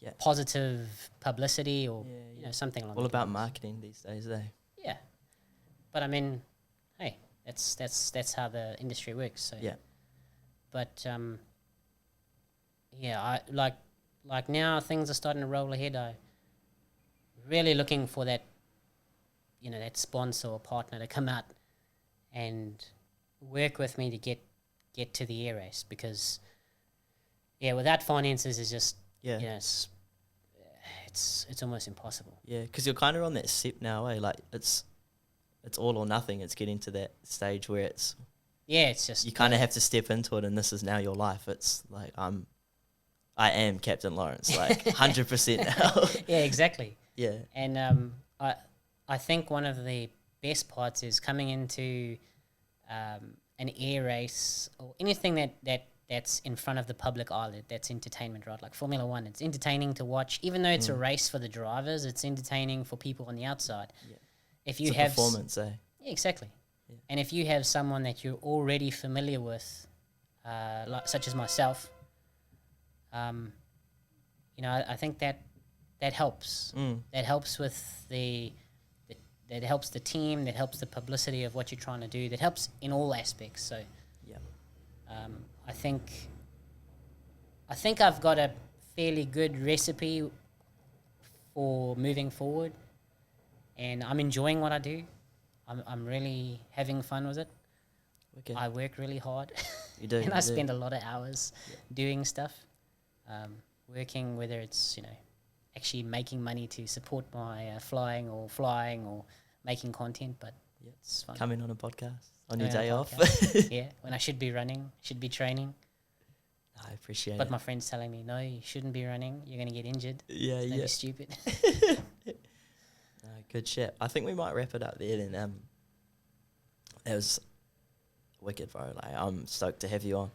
Yeah. positive publicity or Yeah, you yeah. know, something along All those about lines. marketing these days, eh? Yeah. But I mean, hey, that's how the industry works. So Yeah. But yeah, I like now things are starting to roll ahead. I really looking for that, you know, that sponsor or partner to come out and work with me to get to the air race, because yeah, without finances is just Yeah. you know, it's almost impossible. Yeah, because you're kind of on that step now, eh? Like it's all or nothing. It's getting to that stage where it's Yeah, it's just you kind of have to step into it, and this is now your life. It's like I am Captain Lawrence, like 100% now. yeah, exactly. Yeah, And I think one of the best parts is coming into an air race or anything that's in front of the public eye, that's entertainment, right? Like Formula One, it's entertaining to watch. Even though it's a race for the drivers, it's entertaining for people on the outside. Yeah. If you it's a have performance, eh? Yeah, exactly. Yeah. And if you have someone that you're already familiar with, such as myself, you know, I think that helps. That helps with that helps the team. That helps the publicity of what you're trying to do. That helps in all aspects. So Yeah, I think I've got a fairly good recipe for moving forward, and I'm enjoying what I do. I'm really having fun with it. okay. I work really hard. You do, and you I do. spend a lot of hours doing stuff, working, whether it's, you know, actually making money to support my flying or making content, but Yeah. it's fun. Coming on a podcast on your Doing a day off. podcast. Yeah, when I should be running, should be training. I appreciate But it. my friend's telling me, no, you shouldn't be running. You're going to get injured. Yeah, Don't yeah. be stupid. No, good shit. I think we might wrap it up there then. That was wicked, bro. Like, I'm stoked to have you on.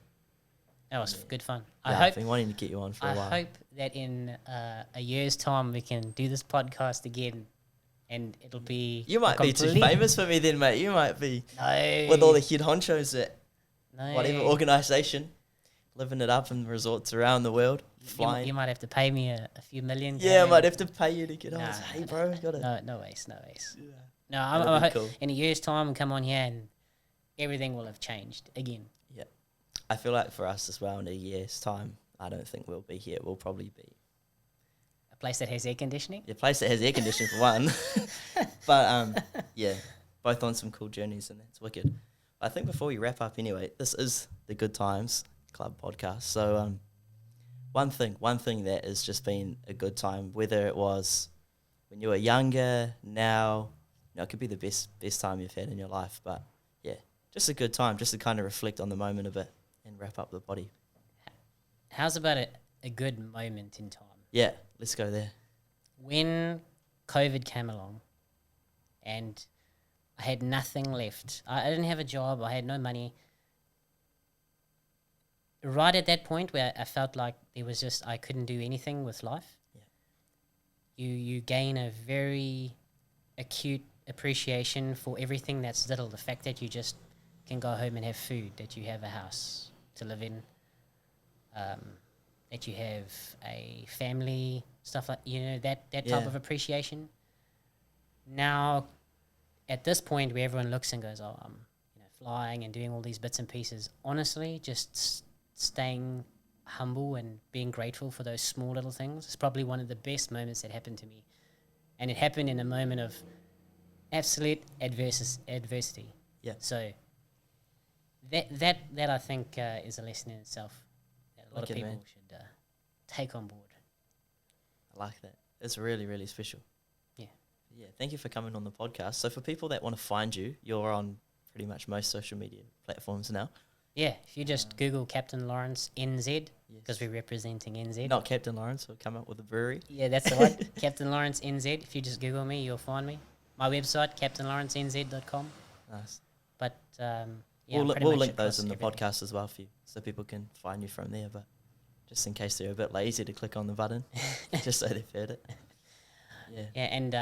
That was good fun. Yeah, I I've been wanting to get you on for a I while. hope that in a year's time we can do this podcast again, and it'll be You might a be too complete- famous for me then, mate. You might be No, with all the head honchos at no. whatever organisation, living it up in resorts around the world, flying. You might have to pay me a few million. to Yeah, I have might me. have to pay you to get on. Nah, Hey, bro, got it. No ways. Yeah. No, That'd I be hope cool. in a year's time we'll come on here and everything will have changed again. Yeah. I feel like for us as well, in a year's time, I don't think we'll be here. We'll probably be A place that has air conditioning. a place that has air conditioning for one. But yeah, both on some cool journeys, and that's wicked. I think before we wrap up, anyway, this is the Good Times Club podcast. So one thing that has just been a good time, whether it was when you were younger, now, you know, it could be the best time you've had in your life. But yeah, just a good time, just to kind of reflect on the moment a bit and wrap up the body. How's about a good moment in time? Yeah, let's go there. When COVID came along and I had nothing left. I didn't have a job. I had no money. Right at that point where I felt like there was just, I couldn't do anything with life. Yeah. You gain a very acute appreciation for everything that's little. The fact that you just can go home and have food, that you have a house to live in, that you have a family, stuff like, that type Yeah. of appreciation. Now, at this point where everyone looks and goes, oh, I'm flying and doing all these bits and pieces, honestly, just staying humble and being grateful for those small little things is probably one of the best moments that happened to me. And it happened in a moment of absolute adversity. Yeah. So that I think is a lesson in itself that a lot Wicked, of people man. should take on board. I like that. It's really, really special. Yeah. Yeah, thank you for coming on the podcast. So for people that want to find you, you're on pretty much most social media platforms now. Yeah, if you just Google Captain Lawrence NZ, because Yes. we're representing NZ. Not Captain Lawrence, will come up with a brewery. Yeah, that's the one. Captain Lawrence NZ. If you just Google me, you'll find me. My website, captainlawrencenz.com. Nice. But yeah, we'll I'm pretty we'll much link those across in the everything. podcast as well for you, so people can find you from there. But just in case they're a bit lazy to click on the button, just so they've heard it. Yeah. Yeah, and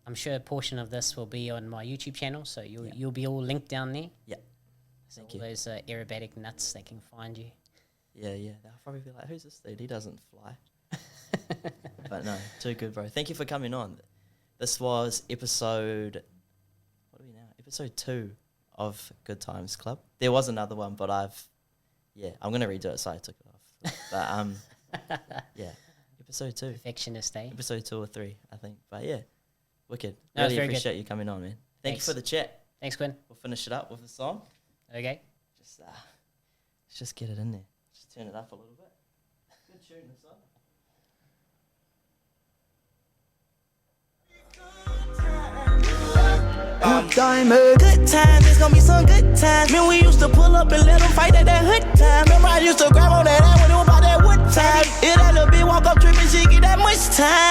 I'm sure a portion of this will be on my YouTube channel, so you'll be all linked down there. Yeah. So Thank all you. those aerobatic nuts, they can find you. Yeah, yeah. They'll probably be like, who's this dude? He doesn't fly. But no, too good, bro. Thank you for coming on. This was episode, what are we now? Episode 2 of Good Times Club. There was another one, but I'm going to redo it, so I took it off. But yeah, episode 2. Perfectionist, eh? Episode 2 or 3, I think. But yeah, wicked. No, it's Really very good. appreciate you coming on, man. Thank Thanks. you for the chat. Thanks, Quinn. We'll finish it up with a song. Okay. Just let's just get it in there. Just turn it up a little bit. Good tune, this song. Good time, eh? Good times, it's gonna be some good times. Man, we used to pull up and let them fight at that hood time. Remember, I used to grab on that ass when it was about that wood time. If that little bitch walk up tripping, she get that much time.